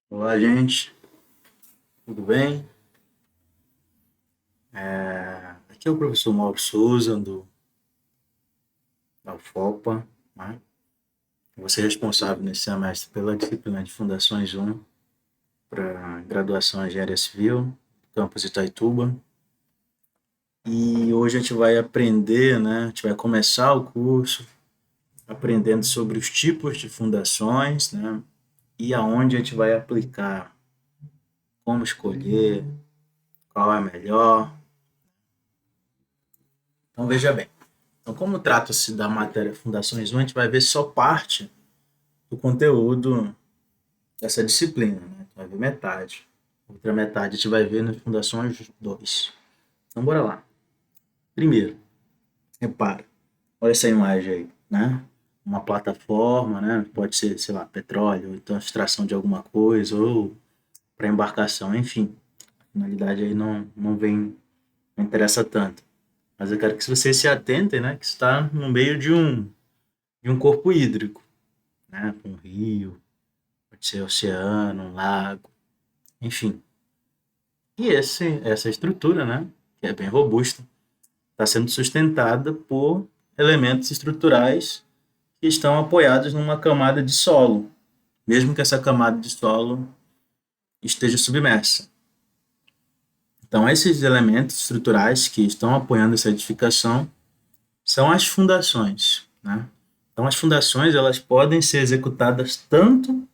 Olá, gente, tudo bem? Aqui é o professor Mauro Souza, da UFOPA, né? Vou ser responsável nesse semestre pela disciplina de Fundações 1 para graduação em Engenharia Civil, campus Itaituba. E hoje a gente vai aprender, né? A gente vai começar o curso aprendendo sobre os tipos de fundações, né? E aonde a gente vai aplicar, como escolher, qual é a melhor. Então, veja bem. Então, como trata-se da matéria Fundações 1, a gente vai ver só parte do conteúdo dessa disciplina, né? Vai ver metade. Outra metade a gente vai ver nas Fundações 2. Então, bora lá. Primeiro, repara, olha essa imagem aí, né? Uma plataforma, né? Pode ser, sei lá, petróleo, ou então extração de alguma coisa, ou para embarcação, enfim. A finalidade aí não interessa tanto. Mas eu quero que vocês se atentem, né? Que está no meio de um corpo hídrico, né? Um rio, pode ser oceano, um lago, enfim. E essa estrutura, né, que é bem robusta, está sendo sustentada por elementos estruturais que estão apoiados numa camada de solo, mesmo que essa camada de solo esteja submersa. Então, esses elementos estruturais que estão apoiando essa edificação são as fundações, né? Então, as fundações elas podem ser executadas tanto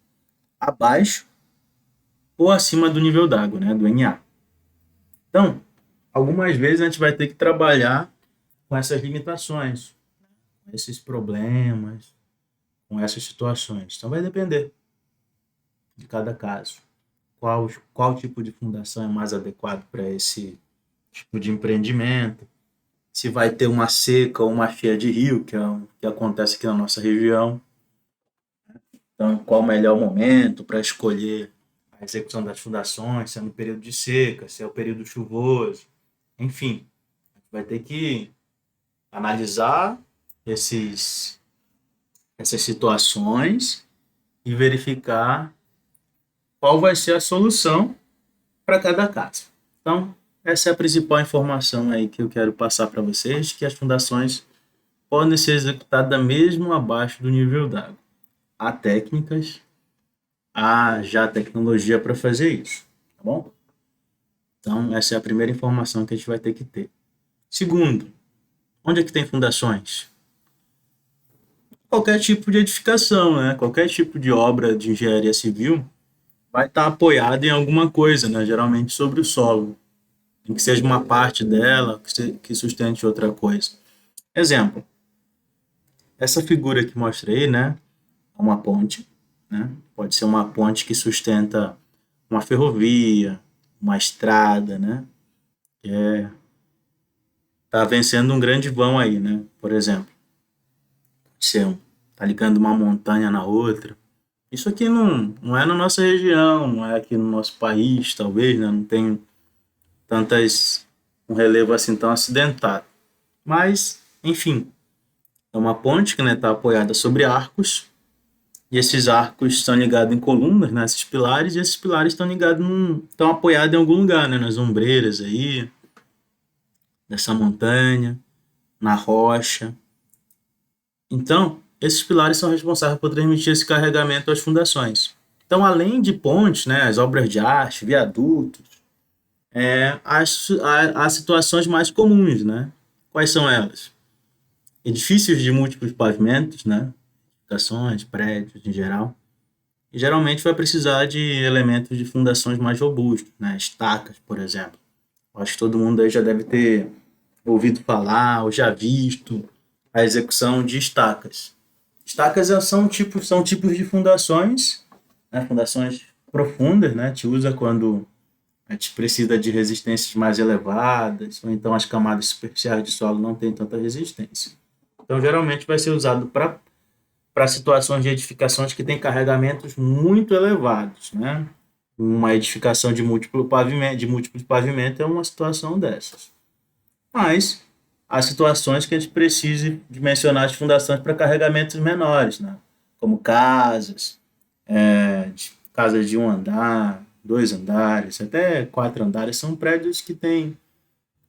abaixo ou acima do nível d'água, né, do NA. Então, algumas vezes a gente vai ter que trabalhar com essas limitações, com esses problemas, com essas situações. Então vai depender de cada caso. Qual tipo de fundação é mais adequado para esse tipo de empreendimento? Se vai ter uma seca ou uma cheia de rio, que é o que acontece aqui na nossa região. Então, qual o melhor momento para escolher a execução das fundações, se é no período de seca, se é o período chuvoso, enfim, vai ter que analisar esses, essas situações e verificar qual vai ser a solução para cada caso. Então, essa é a principal informação aí que eu quero passar para vocês, que as fundações podem ser executadas mesmo abaixo do nível d'água. Há técnicas, há já tecnologia para fazer isso, tá bom? Então, essa é a primeira informação que a gente vai ter que ter. Segundo, onde é que tem fundações? Qualquer tipo de edificação, né? Qualquer tipo de obra de engenharia civil vai estar apoiado em alguma coisa, né? Geralmente sobre o solo, em que seja uma parte dela que sustente outra coisa. Exemplo, essa figura que mostrei, né? É uma ponte, né? Pode ser uma ponte que sustenta uma ferrovia, uma estrada, né? Que tá vencendo um grande vão aí, né? Por exemplo, pode ser tá ligando uma montanha na outra. Isso aqui não é na nossa região, não é aqui no nosso país, talvez, né? Não tem tantas um relevo assim tão acidentado. Mas, enfim, é uma ponte que está apoiada sobre arcos, e esses arcos estão ligados em colunas, né, esses pilares, e esses pilares estão apoiados em algum lugar, né, nas ombreiras aí, dessa montanha, na rocha. Então, esses pilares são responsáveis por transmitir esse carregamento às fundações. Então, além de pontes, né, as obras de arte, viadutos, há situações mais comuns, né? Quais são elas? Edifícios de múltiplos pavimentos, né? Edificações, prédios em geral. E geralmente vai precisar de elementos de fundações mais robustos, né? Estacas, por exemplo. Acho que todo mundo aí já deve ter ouvido falar ou já visto a execução de estacas. Estacas são tipos de fundações, né? Fundações profundas, né? A gente usa quando a gente precisa de resistências mais elevadas, ou então as camadas superficiais de solo não têm tanta resistência. Então, geralmente vai ser usado para situações de edificações que têm carregamentos muito elevados, né? Uma edificação de múltiplo pavimento é uma situação dessas. Mas há situações que a gente precise dimensionar as fundações para carregamentos menores, né? Como casas, casas de um andar, 2 andares, até 4 andares, são prédios que têm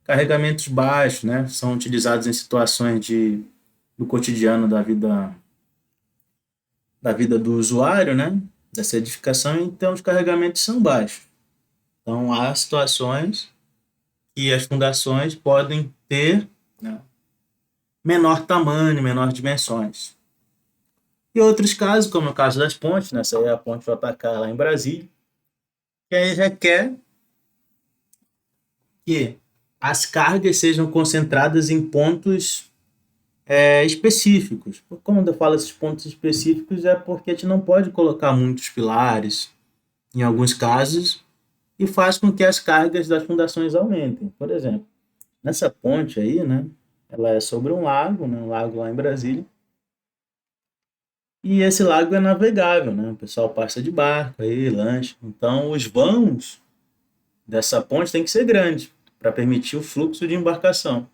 carregamentos baixos, né? São utilizados em situações do cotidiano da vida do usuário, né? Dessa edificação, então os carregamentos são baixos. Então há situações que as fundações podem ter, né, menor tamanho, menor dimensões. E outros casos, como é o caso das pontes, né? Essa aí é a ponte JK lá em Brasília, que aí requer que as cargas sejam concentradas em pontos específicos. Quando eu falo esses pontos específicos é porque a gente não pode colocar muitos pilares, em alguns casos, e faz com que as cargas das fundações aumentem. Por exemplo, nessa ponte aí, né, ela é sobre um lago, né, um lago lá em Brasília, e esse lago é navegável, né, o pessoal passa de barco aí, lancha. Então, os vãos dessa ponte têm que ser grandes para permitir o fluxo de embarcação.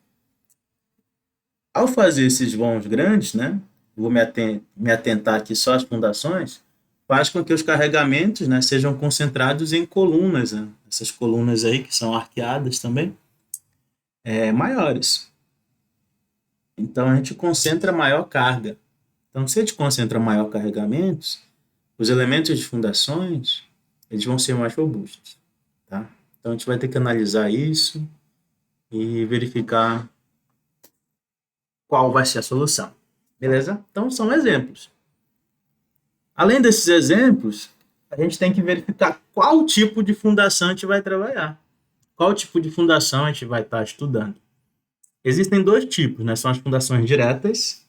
Ao fazer esses vãos grandes, né, vou me atentar aqui só às fundações, faz com que os carregamentos, né, sejam concentrados em colunas, né, essas colunas aí que são arqueadas também, maiores. Então a gente concentra maior carga. Então se a gente concentra maior carregamentos, os elementos de fundações eles vão ser mais robustos, tá? Então a gente vai ter que analisar isso e verificar qual vai ser a solução. Beleza? Então são exemplos. Além desses exemplos, a gente tem que verificar qual tipo de fundação a gente vai trabalhar. Qual tipo de fundação a gente vai estar estudando. Existem dois tipos, né? São as fundações diretas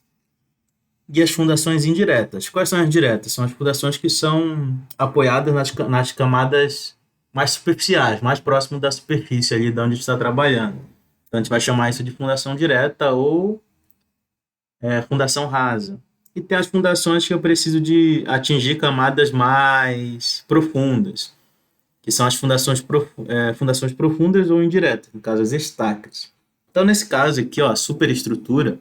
e as fundações indiretas. Quais são as diretas? São as fundações que são apoiadas nas camadas mais superficiais, mais próximo da superfície ali de onde a gente está trabalhando. Então a gente vai chamar isso de fundação direta ou fundação rasa. E tem as fundações que eu preciso de atingir camadas mais profundas, que são as fundações profundas ou indiretas, no caso as estacas. Então, nesse caso aqui, ó, a superestrutura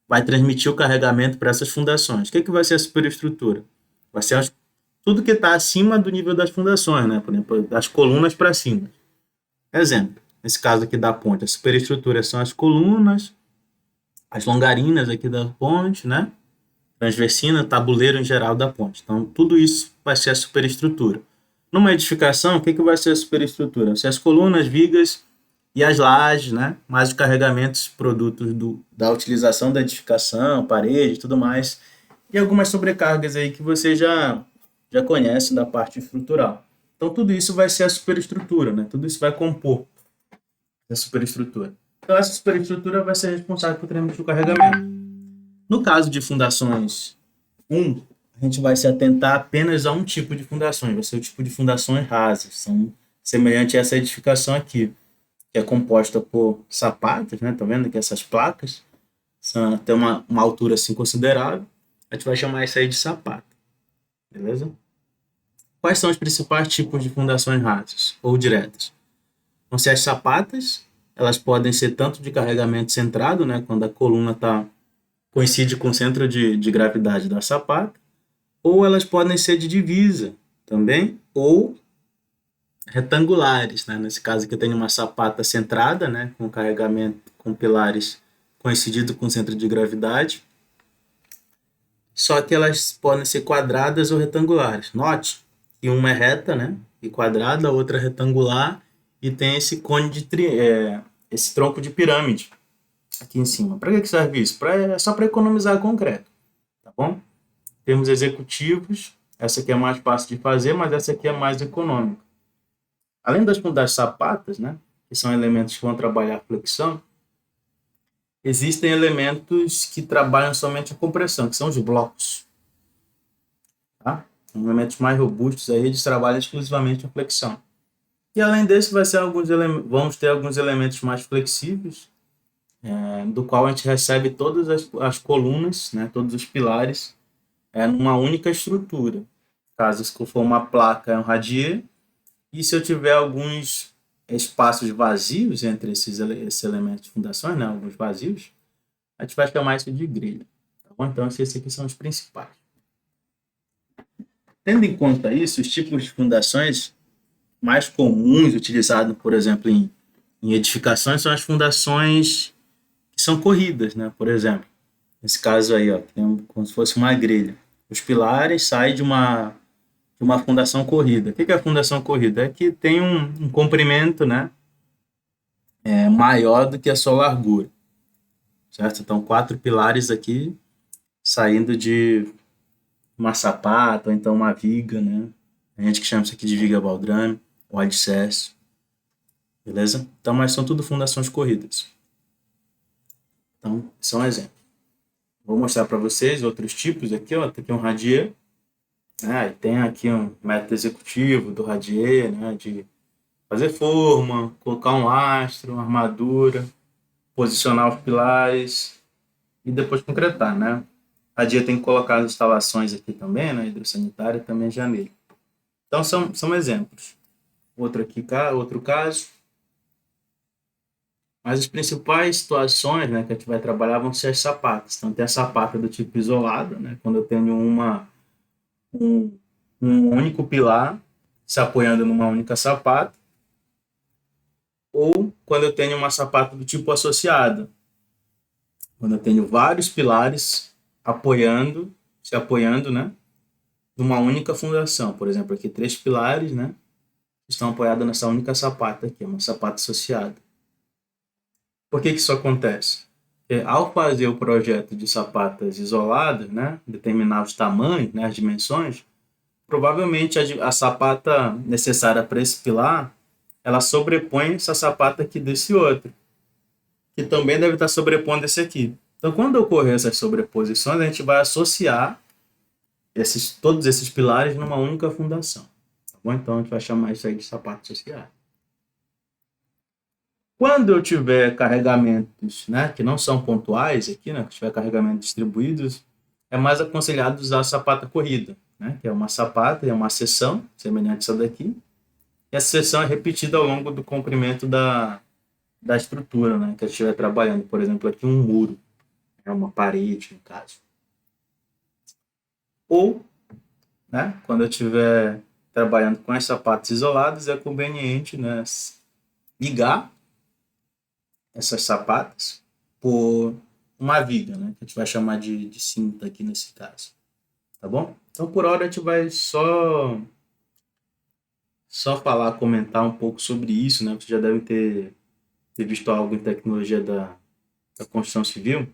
vai transmitir o carregamento para essas fundações. O que vai ser a superestrutura? Vai ser tudo que está acima do nível das fundações, né? Por exemplo, das colunas para cima. Exemplo, nesse caso aqui da ponte, a superestrutura são as colunas, as longarinas aqui da ponte, né? Transversina, tabuleiro em geral da ponte. Então, tudo isso vai ser a superestrutura. Numa edificação, o que vai ser a superestrutura? Vai ser as colunas, vigas e as lajes, né? Mais os carregamentos produtos da utilização da edificação, parede e tudo mais. E algumas sobrecargas aí que você já conhece da parte estrutural. Então, tudo isso vai ser a superestrutura, né? Tudo isso vai compor a superestrutura. Então, essa superestrutura vai ser responsável por transmitir o carregamento. No caso de fundações 1, a gente vai se atentar apenas a um tipo de fundações, vai ser o tipo de fundações rasas, são semelhante a essa edificação aqui, que é composta por sapatas, né? Tá vendo aqui essas placas? Tem uma altura assim considerável, a gente vai chamar isso aí de sapata, beleza? Quais são os principais tipos de fundações rasas ou diretas? Vão ser as sapatas, elas podem ser tanto de carregamento centrado, né? Quando a coluna coincide com o centro de gravidade da sapata, ou elas podem ser de divisa também, ou retangulares, né? Nesse caso aqui eu tenho uma sapata centrada, né? Com carregamento com pilares coincidindo com o centro de gravidade, só que elas podem ser quadradas ou retangulares. Note que uma é reta, né? E quadrada, a outra é retangular e tem esse cone esse tronco de pirâmide aqui em cima. Para que serve isso? Só para economizar concreto, tá bom? Termos executivos, essa aqui é mais fácil de fazer, mas essa aqui é mais econômica. Além das sapatas, né, que são elementos que vão trabalhar a flexão, existem elementos que trabalham somente a compressão, que são os blocos. Tá? São elementos mais robustos, aí eles trabalham exclusivamente a flexão. E além desse, vamos ter alguns elementos mais flexíveis, do qual a gente recebe todas as colunas, né, todos os pilares, numa única estrutura. Caso for uma placa, é um radier, e se eu tiver alguns espaços vazios entre esses elementos de fundações, né, alguns vazios, a gente vai chamar isso de grelha. Tá bom? Então, esses aqui são os principais. Tendo em conta isso, os tipos de fundações mais comuns utilizados, por exemplo, em edificações são as fundações que são corridas, né? Por exemplo, nesse caso aí, ó, tem como se fosse uma grelha. Os pilares saem de uma fundação corrida. O que é a fundação corrida? É que tem um comprimento, né, maior do que a sua largura, certo? Então, 4 pilares aqui saindo de uma sapata ou então uma viga, né? A gente que chama isso aqui de viga baldrame, ou alicerce, beleza? Então, mas são tudo fundações corridas. Então, são exemplos. Vou mostrar para vocês outros tipos aqui, ó. Tem aqui um radier, né? E tem aqui um método executivo do radier, né? De fazer forma, colocar um lastro, uma armadura, posicionar os pilares e depois concretar, né? A dia tem que colocar as instalações aqui também, né? Hidrossanitária também já nele. Então são exemplos. Outro caso. Mas as principais situações, né, que a gente vai trabalhar vão ser as sapatas. Então tem a sapata do tipo isolada, né? Quando eu tenho um, um único pilar se apoiando numa única sapata, ou quando eu tenho uma sapata do tipo associada, quando eu tenho vários pilares se apoiando, né, numa única fundação. Por exemplo, aqui 3 pilares, né, estão apoiados nessa única sapata aqui, uma sapata associada. Por que isso acontece? Porque ao fazer o projeto de sapatas isoladas, né, determinar os tamanhos, né, as dimensões, provavelmente a sapata necessária para esse pilar, ela sobrepõe essa sapata aqui desse outro, que também deve estar sobrepondo esse aqui. Então, quando ocorrer essas sobreposições, a gente vai associar todos esses pilares numa única fundação. Tá bom? Então, a gente vai chamar isso aí de sapato social. Quando eu tiver carregamentos, né, que não são pontuais aqui, né, que tiver carregamentos distribuídos, é mais aconselhado usar a sapata corrida, né, que é uma sapata e é uma seção, semelhante a essa daqui, e essa seção é repetida ao longo do comprimento da estrutura, né, que eu estiver trabalhando. Por exemplo, aqui um muro, é uma parede, no caso. Ou, né, quando eu estiver trabalhando com as sapatas isoladas, é conveniente, né, ligar essas sapatas por uma viga, né, que a gente vai chamar de cinta aqui nesse caso. Tá bom? Então, por hora, a gente vai só comentar um pouco sobre isso, né? Você já deve ter visto algo em tecnologia da construção civil,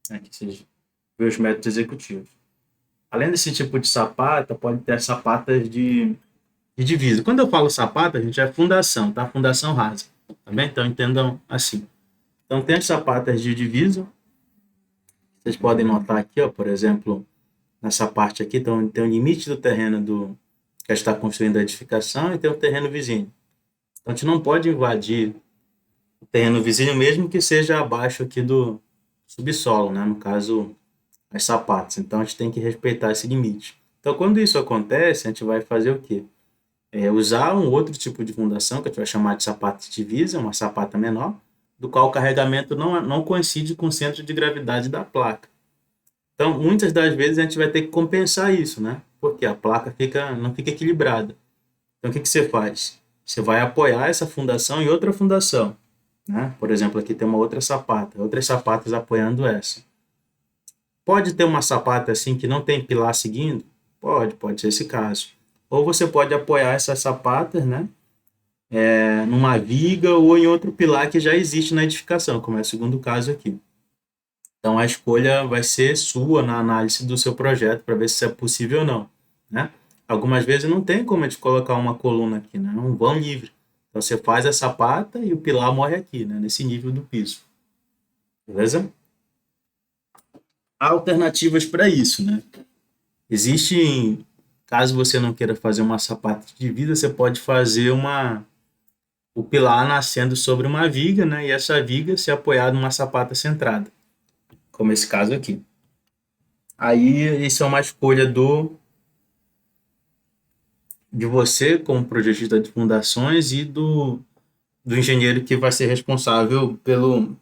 né? Que você vê os métodos executivos. Além desse tipo de sapata, pode ter as sapatas de divisa. Quando eu falo sapata, gente, é fundação, tá? Fundação rasa. Tá bem? Então, entendam assim. Então, tem as sapatas de divisa. Vocês podem notar aqui, ó, por exemplo, nessa parte aqui, então, tem o limite do terreno que está construindo a edificação e tem o terreno vizinho. Então, a gente não pode invadir o terreno vizinho, mesmo que seja abaixo aqui do subsolo, né? No caso, as sapatas. Então, a gente tem que respeitar esse limite. Então, quando isso acontece, a gente vai fazer o quê? Usar um outro tipo de fundação, que a gente vai chamar de sapata de divisa, uma sapata menor, do qual o carregamento não coincide com o centro de gravidade da placa. Então, muitas das vezes a gente vai ter que compensar isso, né? Porque a placa não fica equilibrada. Então, o que você faz? Você vai apoiar essa fundação em outra fundação, né? Por exemplo, aqui tem uma outra sapata, outras sapatas apoiando essa. Pode ter uma sapata assim que não tem pilar seguindo? Pode ser esse caso. Ou você pode apoiar essas sapatas, né? Numa viga ou em outro pilar que já existe na edificação, como é o segundo caso aqui. Então, a escolha vai ser sua na análise do seu projeto para ver se isso é possível ou não, né? Algumas vezes não tem como a gente colocar uma coluna aqui, né? Um vão livre. Então, você faz a sapata e o pilar morre aqui, né? Nesse nível do piso. Beleza? Há alternativas para isso, né? Existem, caso você não queira fazer uma sapata de vida, você pode fazer o pilar nascendo sobre uma viga, né? E essa viga se apoiar numa sapata centrada, como esse caso aqui. Aí, isso é uma escolha de você, como projetista de fundações, e do engenheiro que vai ser responsável pelo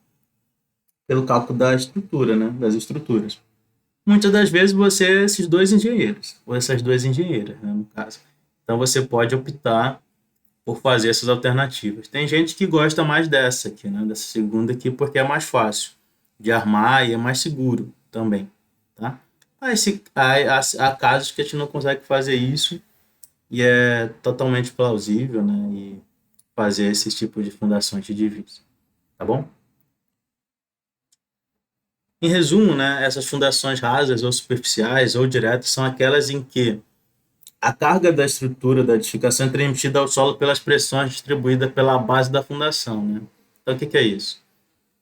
cálculo da estrutura, né? Das estruturas. Muitas das vezes você é esses dois engenheiros, ou essas duas engenheiras, né, no caso. Então você pode optar por fazer essas alternativas. Tem gente que gosta mais dessa aqui, né, dessa segunda aqui, porque é mais fácil de armar e é mais seguro também, tá? Mas há casos que a gente não consegue fazer isso e é totalmente plausível, né, e fazer esses tipos de fundações de divisa, tá bom? Em resumo, né, essas fundações rasas ou superficiais ou diretas são aquelas em que a carga da estrutura da edificação é transmitida ao solo pelas pressões distribuídas pela base da fundação, né? Então, o que é isso?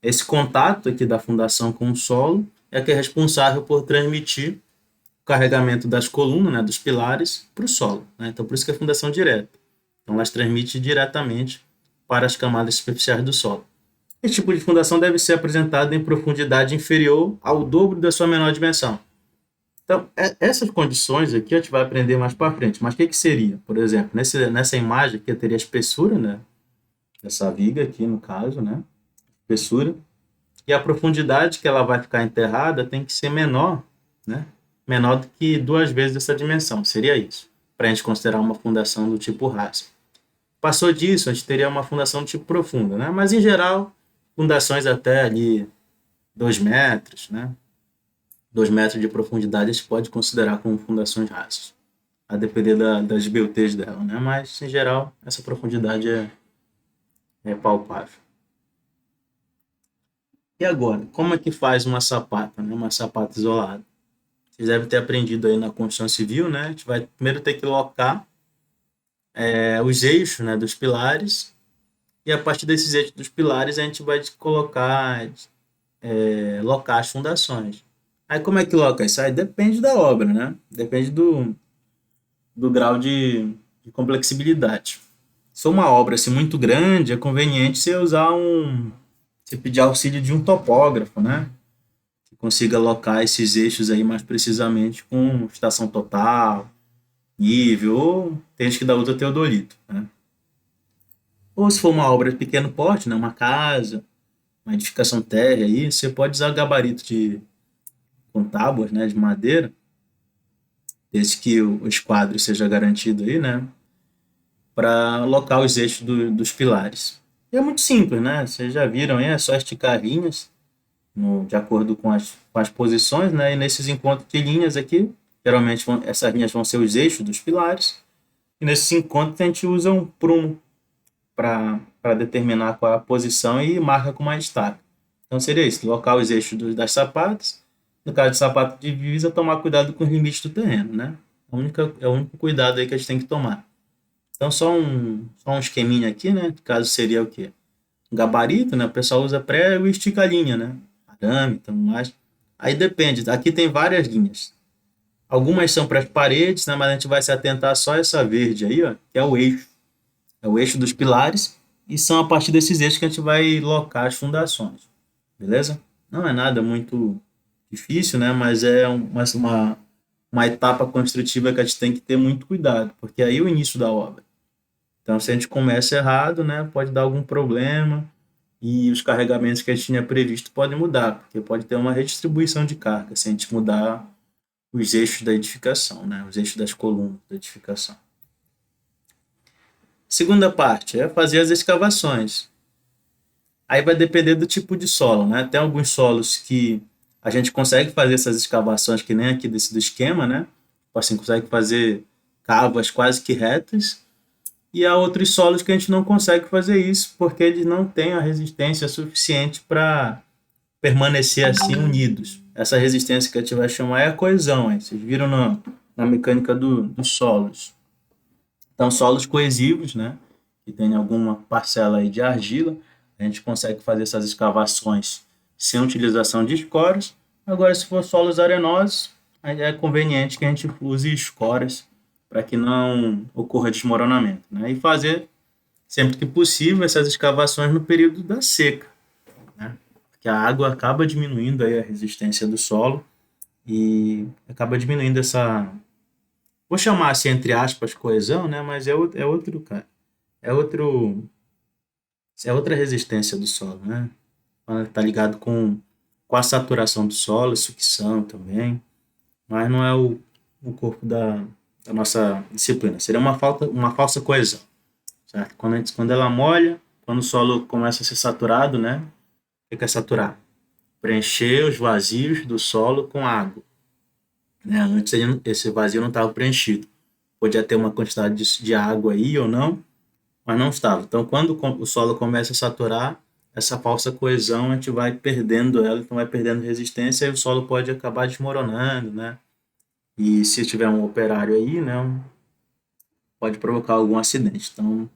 Esse contato aqui da fundação com o solo é que é responsável por transmitir o carregamento das colunas, né, dos pilares, para o solo, né? Então, por isso que é fundação direta. Então, elas transmitem diretamente para as camadas superficiais do solo. Esse tipo de fundação deve ser apresentado em profundidade inferior ao dobro da sua menor dimensão. Então, essas condições aqui a gente vai aprender mais para frente. Mas o que seria? Por exemplo, nessa imagem aqui eu teria a espessura, né? Essa viga aqui, no caso, né? Espessura. E a profundidade que ela vai ficar enterrada tem que ser menor, né? Menor do que duas vezes essa dimensão. Seria isso. Para a gente considerar uma fundação do tipo rasa. Passou disso, a gente teria uma fundação do tipo profunda, né? Mas, em geral, fundações até ali 2 metros, né? 2 metros de profundidade a gente pode considerar como fundações rasas, a depender das BUTs dela, né? Mas, em geral, essa profundidade é palpável. E agora, como é que faz uma sapata, né? Uma sapata isolada? Vocês devem ter aprendido aí na construção civil, né? A gente vai primeiro ter que locar os eixos, né, dos pilares, e a partir desses eixos dos pilares a gente vai colocar, locar as fundações. Aí como é que loca isso? Aí depende da obra, né? Depende do grau de complexibilidade. Se for uma obra assim, muito grande, é conveniente você usar você pedir auxílio de um topógrafo, né? Que consiga alocar esses eixos aí mais precisamente com estação total, nível, ou tem gente que dá usa teodolito, né? Ou se for uma obra de pequeno porte, né? Uma casa, uma edificação térrea aí, você pode usar gabarito com tábuas, né? De madeira, desde que o esquadro seja garantido aí, né? Para alocar os eixos dos pilares. E é muito simples, né? Vocês já viram, é só esticar linhas de acordo com as posições, né? E nesses encontros de linhas aqui, geralmente essas linhas vão ser os eixos dos pilares. E nesses encontros a gente usa um prumo para determinar qual é a posição e marca com uma estaca. Então seria isso, locar os eixos das sapatas. No caso de sapato de divisa, tomar cuidado com os limites do terreno, né? É o único cuidado aí que a gente tem que tomar. Então, só um esqueminha aqui, né? No caso, seria o quê? Um gabarito, né? O pessoal usa prego e estica a linha, né? Arame e tudo mais. Aí depende. Aqui tem várias linhas. Algumas são para as paredes, né? Mas a gente vai se atentar só a essa verde aí, ó, que é o eixo. É o eixo dos pilares. E são a partir desses eixos que a gente vai locar as fundações. Beleza? Não é nada muito difícil, né? Mas é uma etapa construtiva que a gente tem que ter muito cuidado, porque aí é o início da obra. Então, se a gente começa errado, né, pode dar algum problema e os carregamentos que a gente tinha previsto podem mudar, porque pode ter uma redistribuição de carga se a gente mudar os eixos da edificação, né, os eixos das colunas da edificação. Segunda parte é fazer as escavações. Aí vai depender do tipo de solo, né? Tem alguns solos que a gente consegue fazer essas escavações, que nem aqui do esquema, né? Assim, consegue fazer cavas quase que retas, e há outros solos que a gente não consegue fazer isso porque eles não têm a resistência suficiente para permanecer assim unidos. Essa resistência que a gente vai chamar é a coesão. Hein? Vocês viram na mecânica dos solos. Então, solos coesivos, né? Que tem alguma parcela aí de argila, a gente consegue fazer essas escavações sem utilização de escoras. Agora, se for solos arenosos, aí é conveniente que a gente use escoras para que não ocorra desmoronamento, né? E fazer, sempre que possível, essas escavações no período da seca, né? Porque a água acaba diminuindo aí a resistência do solo e acaba diminuindo essa, vou chamar assim, entre aspas, coesão, né? Mas é outro, cara. É outro, é outra resistência do solo, né? Está ligado com a saturação do solo, sucção também. mas não é o corpo da nossa disciplina. Seria uma falsa coesão, certo? Quando ela molha, quando o solo começa a ser saturado, né? O que é saturar? Preencher os vazios do solo com água, né? Antes esse vazio não estava preenchido. Podia ter uma quantidade de água aí ou não, mas não estava. Então, quando o solo começa a saturar, essa falsa coesão a gente vai perdendo ela, então vai perdendo resistência e o solo pode acabar desmoronando, né? E se tiver um operário aí, né, pode provocar algum acidente. Então,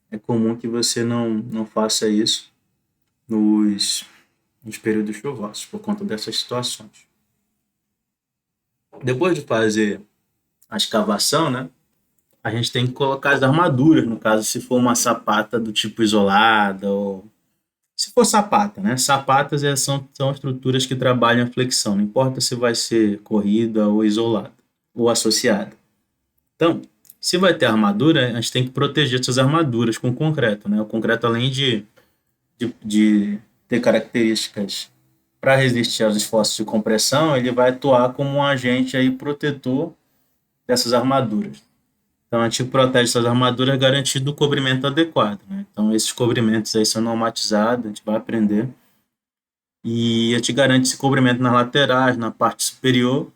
é comum que você não faça isso nos, nos períodos chuvosos, por conta dessas situações. Depois de fazer a escavação, né, a gente tem que colocar as armaduras, no caso, se for uma sapata do tipo isolada, ou se for sapata, né? Sapatas são estruturas que trabalham a flexão, não importa se vai ser corrida ou isolada, ou associada. Então, se vai ter armadura, a gente tem que proteger essas armaduras com concreto, né? O concreto, além de ter características para resistir aos esforços de compressão, ele vai atuar como um agente aí protetor dessas armaduras. Então, a gente protege essas armaduras garantindo o cobrimento adequado, né? Então, esses cobrimentos aí são normatizados, a gente vai aprender. E a gente garante esse cobrimento nas laterais, na parte superior.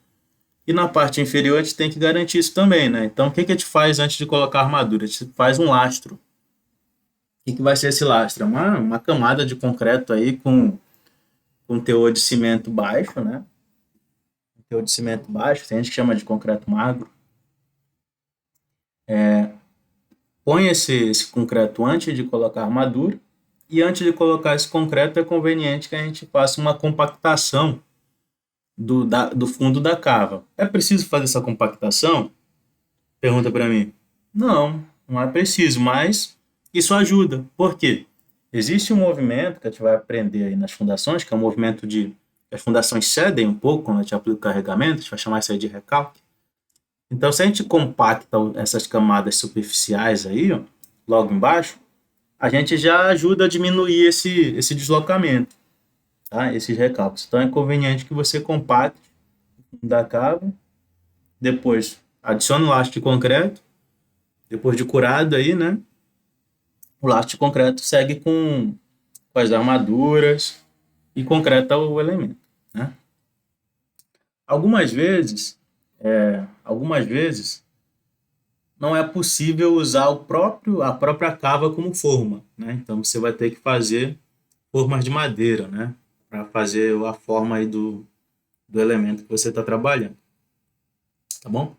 E na parte inferior, a gente tem que garantir isso também, né? Então, o que a gente faz antes de colocar a armadura? A gente faz um lastro. O que vai ser esse lastro? É uma camada de concreto aí com teor de cimento baixo, né? Teor de cimento baixo, tem gente que chama de concreto magro. Põe esse concreto antes de colocar a armadura. E antes de colocar esse concreto, é conveniente que a gente faça uma compactação do fundo da cava. É preciso fazer essa compactação? Pergunta para mim. Não, não é preciso, mas isso ajuda. Por quê? Existe um movimento que a gente vai aprender aí nas fundações, que é um movimento de as fundações cedem um pouco quando a gente aplica o carregamento, a gente vai chamar isso aí de recalque. Então, se a gente compacta essas camadas superficiais aí, ó, logo embaixo, a gente já ajuda a diminuir esse deslocamento, tá? Esses recalques. Então, é conveniente que você compacte da cava, depois adicione o lastro de concreto, depois de curado aí, né? O lastro de concreto segue com as armaduras e concreta o elemento, né? Algumas vezes, algumas vezes não é possível usar a própria cava como forma, né? Então você vai ter que fazer formas de madeira, né? Para fazer a forma aí do elemento que você está trabalhando, tá bom?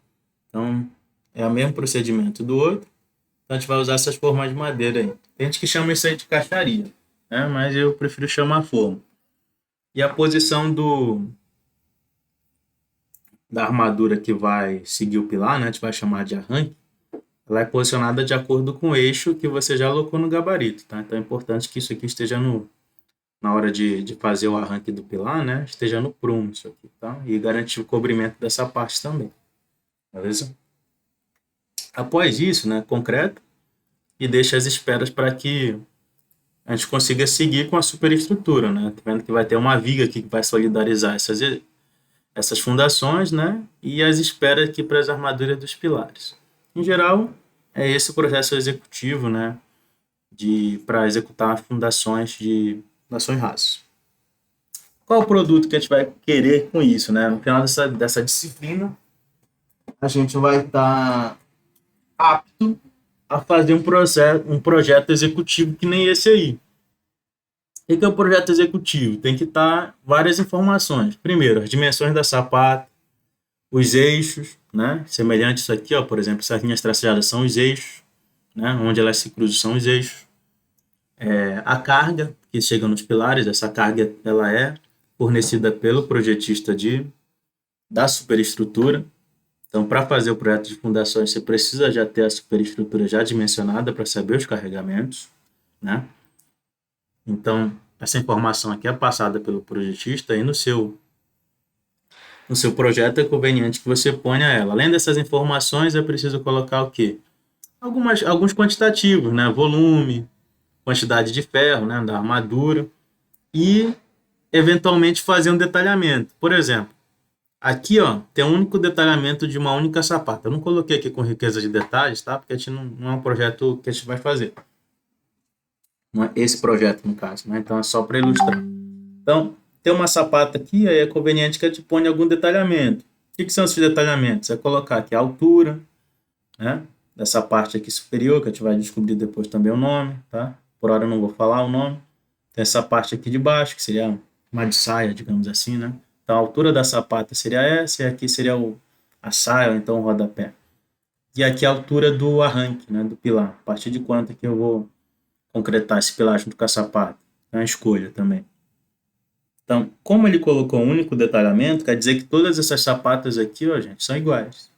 Então é o mesmo procedimento do outro. Então a gente vai usar essas formas de madeira aí. Tem gente que chama isso aí de caixaria, né? Mas eu prefiro chamar forma. E a posição da armadura que vai seguir o pilar, né? A gente vai chamar de arranque. Ela é posicionada de acordo com o eixo que você já alocou no gabarito, tá? Então é importante que isso aqui esteja na hora de fazer o arranque do pilar, né? Esteja no prumo isso aqui, tá? E garantir o cobrimento dessa parte também, beleza? Após isso, né? Concreto e deixa as esperas para que a gente consiga seguir com a superestrutura, né? Tá vendo que vai ter uma viga aqui que vai solidarizar essas fundações, né? E as esperas aqui para as armaduras dos pilares. Em geral, é esse o processo executivo, né? Para executar fundações de fundações rasas. Qual o produto que a gente vai querer com isso, né? No final dessa disciplina, a gente vai estar apto a fazer um projeto executivo que nem esse aí. O que é o projeto executivo? Tem que estar várias informações. Primeiro, as dimensões da sapata, os eixos, né? Semelhante a isso aqui, ó, por exemplo, essas linhas traçadas são os eixos, né? Onde elas se cruzam são os eixos. A carga que chega nos pilares, essa carga ela é fornecida pelo projetista da superestrutura. Então, para fazer o projeto de fundações, você precisa já ter a superestrutura já dimensionada para saber os carregamentos, né? Então, essa informação aqui é passada pelo projetista e no seu projeto é conveniente que você ponha ela. Além dessas informações, é preciso colocar o quê? Alguns quantitativos, né? Volume, quantidade de ferro, né? Da armadura e, eventualmente, fazer um detalhamento. Por exemplo, Aqui, ó, tem um único detalhamento de uma única sapata. Eu não coloquei aqui com riqueza de detalhes, tá? Porque a gente não é um projeto que a gente vai fazer. Não é esse projeto, no caso, né? Então é só para ilustrar. Então, tem uma sapata aqui, aí é conveniente que a gente ponha algum detalhamento. O que são esses detalhamentos? É colocar aqui a altura, né? Dessa parte aqui superior, que a gente vai descobrir depois também o nome, tá? Por hora eu não vou falar o nome. Tem essa parte aqui de baixo, que seria uma de saia, digamos assim, né? Então, a altura da sapata seria essa, e aqui seria a saia, ou então o rodapé. E aqui a altura do arranque, né? Do pilar. A partir de quanto que eu vou concretar esse pilar junto com a sapata? É uma escolha também. Então, como ele colocou um único detalhamento, quer dizer que todas essas sapatas aqui, ó, gente, são iguais.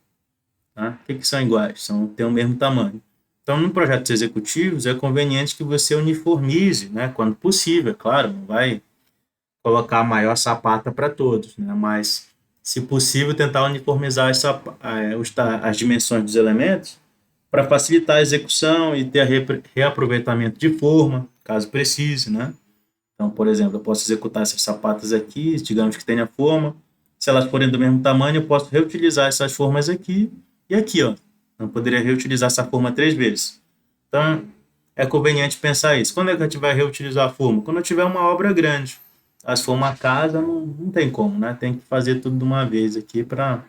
Tá? O que são iguais? Têm o mesmo tamanho. Então, no projetos executivos, é conveniente que você uniformize, né, quando possível, claro, não vai colocar a maior sapata para todos, né, mas, se possível, tentar uniformizar as dimensões dos elementos para facilitar a execução e ter reaproveitamento de forma, caso precise, né? Então, por exemplo, eu posso executar essas sapatas aqui, digamos que tenha forma. Se elas forem do mesmo tamanho, eu posso reutilizar essas formas aqui e aqui, ó. Eu poderia reutilizar essa forma 3 vezes. Então, é conveniente pensar isso. Quando é que a gente vai reutilizar a forma? Quando eu tiver uma obra grande. Se for uma casa, não tem como, né? Tem que fazer tudo de uma vez aqui para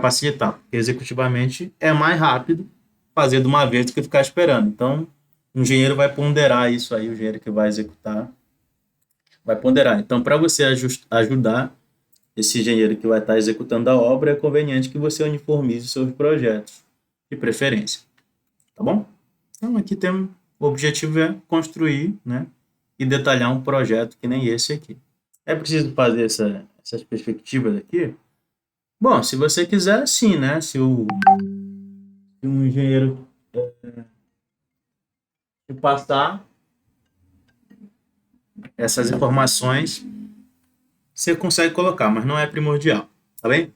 facilitar. Porque executivamente é mais rápido fazer de uma vez do que ficar esperando. Então, o engenheiro vai ponderar isso aí, o engenheiro que vai executar vai ponderar. Então, para você ajudar esse engenheiro que vai estar executando a obra, é conveniente que você uniformize seus projetos, de preferência. Tá bom? Então, aqui tem o objetivo é construir, né, e detalhar um projeto que nem esse aqui. É preciso fazer essas perspectivas aqui? Bom, se você quiser, sim, né? Se um engenheiro te passar essas informações, você consegue colocar, mas não é primordial, tá bem?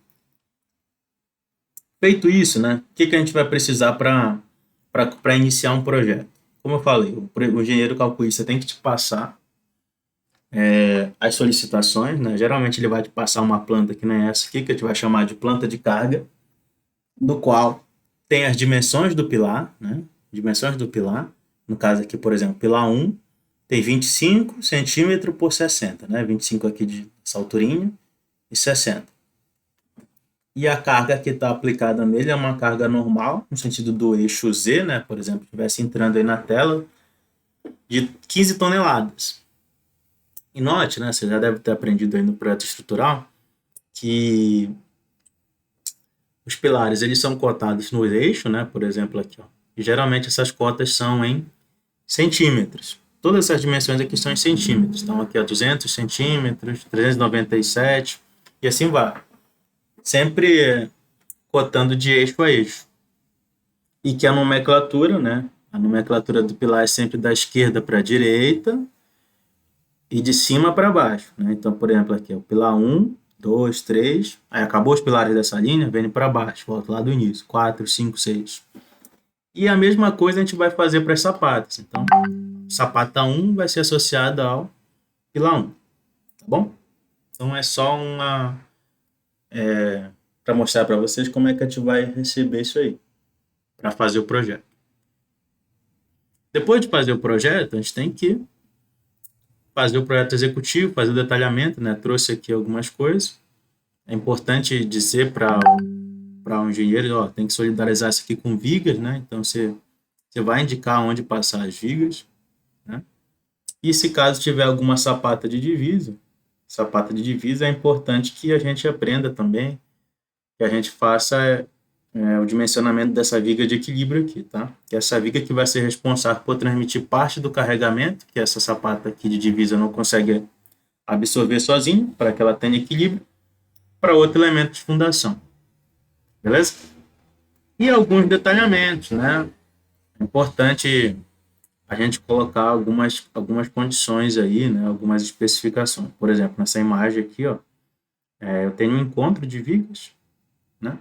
Feito isso, né? O que a gente vai precisar para iniciar um projeto? Como eu falei, o engenheiro calculista tem que te passar as solicitações, né? Geralmente ele vai te passar uma planta que nem essa aqui, que a gente vai chamar de planta de carga, do qual tem as dimensões do pilar, né? Dimensões do pilar. No caso aqui, por exemplo, pilar 1 tem 25 centímetros por 60, né? 25 aqui de essa alturinha e 60. E a carga que está aplicada nele é uma carga normal, no sentido do eixo Z, né? Por exemplo, estivesse entrando aí na tela, de 15 toneladas. E note, né? Você já deve ter aprendido aí no projeto estrutural, que os pilares eles são cotados no eixo, né? Por exemplo, aqui, ó. E geralmente essas cotas são em centímetros. Todas essas dimensões aqui são em centímetros. Então aqui, ó, 200 centímetros, 397 e assim vai. Sempre cotando de eixo a eixo. E que a nomenclatura, né? A nomenclatura do pilar é sempre da esquerda para a direita e de cima para baixo, né? Então, por exemplo, aqui, o pilar 1, 2, 3, aí acabou os pilares dessa linha, vem para baixo, volta lá do início, 4, 5, 6. E a mesma coisa a gente vai fazer para as sapatas. Então, sapata 1 vai ser associada ao pilar 1, tá bom? Então, é só para mostrar para vocês como é que a gente vai receber isso aí, para fazer o projeto. Depois de fazer o projeto, a gente tem que fazer o projeto executivo, fazer o detalhamento, né? Trouxe aqui algumas coisas. É importante dizer para um engenheiro, ó, tem que solidarizar isso aqui com vigas, né? Então você vai indicar onde passar as vigas, né? E se caso tiver alguma sapata de divisa, é importante que a gente aprenda também, que a gente faça o dimensionamento dessa viga de equilíbrio aqui, tá? Que é essa viga que vai ser responsável por transmitir parte do carregamento, que essa sapata aqui de divisa não consegue absorver sozinho, para que ela tenha equilíbrio, para outro elemento de fundação. Beleza? E alguns detalhamentos, né? É importante a gente colocar algumas condições aí, né? Algumas especificações. Por exemplo, nessa imagem aqui, ó, eu tenho um encontro de vigas, né?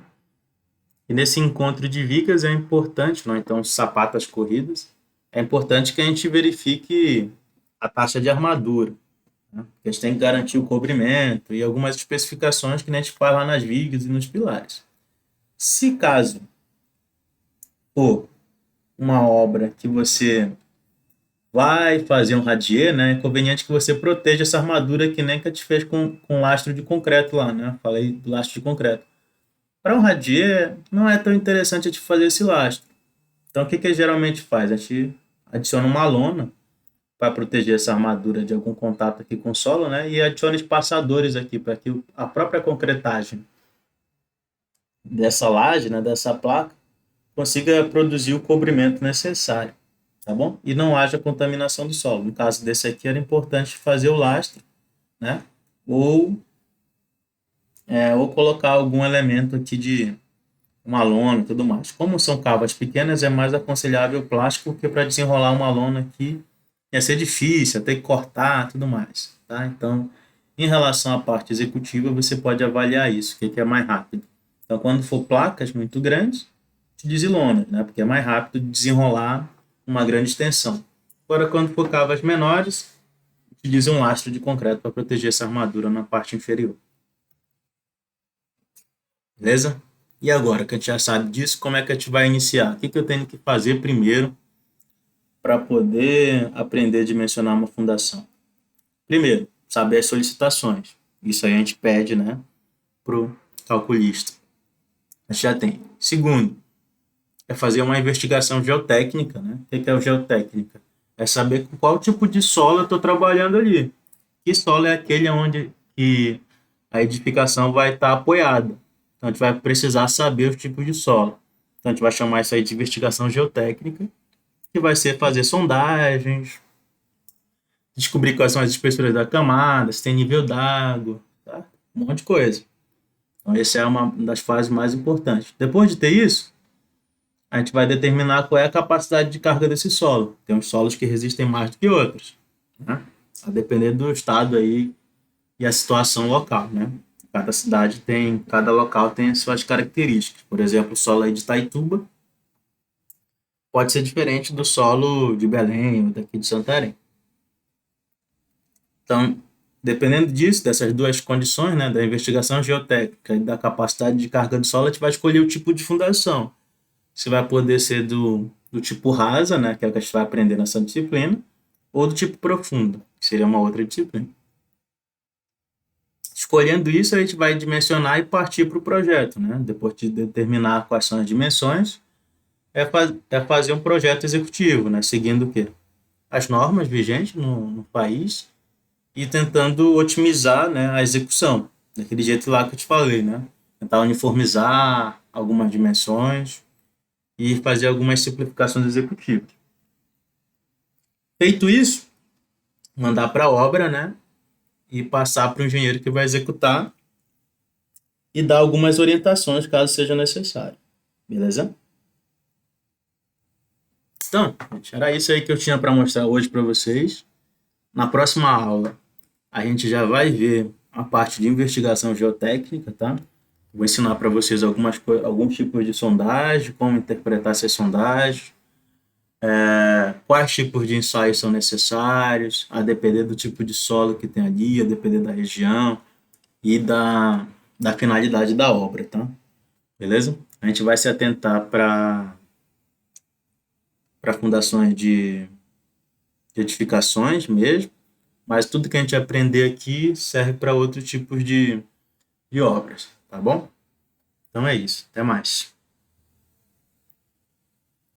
E nesse encontro de vigas é importante, não? Então, sapatas corridas, é importante que a gente verifique a taxa de armadura. né? Porque a gente tem que garantir o cobrimento e algumas especificações que nem a gente faz lá nas vigas e nos pilares. Se caso for uma obra que você vai fazer um radier, né? É conveniente que você proteja essa armadura que nem que a gente fez com lastro de concreto lá, né? Falei do lastro de concreto. Para um radier, não é tão interessante a gente fazer esse lastro. Então, o que que a gente geralmente faz? A gente adiciona uma lona para proteger essa armadura de algum contato aqui com o solo, né? E adiciona espaçadores aqui para que a própria concretagem dessa laje, né, dessa placa, consiga produzir o cobrimento necessário, tá bom? E não haja contaminação do solo. No caso desse aqui, era importante fazer o lastro, né? Ou, ou colocar algum elemento aqui de uma lona e tudo mais. Como são cavas pequenas, é mais aconselhável o plástico, porque para desenrolar uma lona aqui ia ser difícil, ia ter que cortar tudo mais, tá? Então, em relação à parte executiva, você pode avaliar isso, o que que é mais rápido. Então, quando for placas muito grandes, utilize lona, né? Porque é mais rápido de desenrolar uma grande extensão. Agora, quando for cavas menores, utilize um lastro de concreto para proteger essa armadura na parte inferior. Beleza? E agora que a gente já sabe disso, como é que a gente vai iniciar? O que que eu tenho que fazer primeiro para poder aprender a dimensionar uma fundação? Primeiro, saber as solicitações. Isso aí a gente pede, né, pro calculista. A gente já tem. Segundo, é fazer uma investigação geotécnica, né? O que é o geotécnica? É saber com qual tipo de solo eu estou trabalhando ali. Que solo é aquele onde que a edificação vai estar apoiada. Então a gente vai precisar saber os tipos de solo. Então a gente vai chamar isso aí de investigação geotécnica, que vai ser fazer sondagens, descobrir quais são as espessuras da camada, se tem nível d'água, tá? Um monte de coisa. Então essa é uma das fases mais importantes. Depois de ter isso, a gente vai determinar qual é a capacidade de carga desse solo. Tem uns solos que resistem mais do que outros, né? A depender do estado aí e a situação local, né? Cada cidade tem, cada local tem as suas características. Por exemplo, o solo aí de Itaituba pode ser diferente do solo de Belém ou daqui de Santarém. Então, dependendo disso, dessas duas condições, né, da investigação geotécnica e da capacidade de carga do solo, a gente vai escolher o tipo de fundação. Se vai poder ser do tipo rasa, né, que é o que a gente vai aprender nessa disciplina, ou do tipo profundo, que seria uma outra disciplina. Escolhendo isso, a gente vai dimensionar e partir para o projeto, né? Depois de determinar quais são as dimensões, é fazer um projeto executivo, né? Seguindo o quê? As normas vigentes no país e tentando otimizar, né, a execução, daquele jeito lá que eu te falei, né? Tentar uniformizar algumas dimensões e fazer algumas simplificações executivas. Feito isso, mandar para a obra, né? E passar para o engenheiro que vai executar e dar algumas orientações caso seja necessário. Beleza? Então, gente, era isso aí que eu tinha para mostrar hoje para vocês. Na próxima aula, a gente já vai ver a parte de investigação geotécnica, tá? Vou ensinar para vocês alguns tipos de sondagem, como interpretar essas sondagens, quais tipos de ensaios são necessários, a depender do tipo de solo que tem ali, a depender da região e da finalidade da obra, tá? Beleza? A gente vai se atentar para fundações de edificações mesmo, mas tudo que a gente aprender aqui serve para outros tipos de obras, tá bom? Então é isso. Até mais.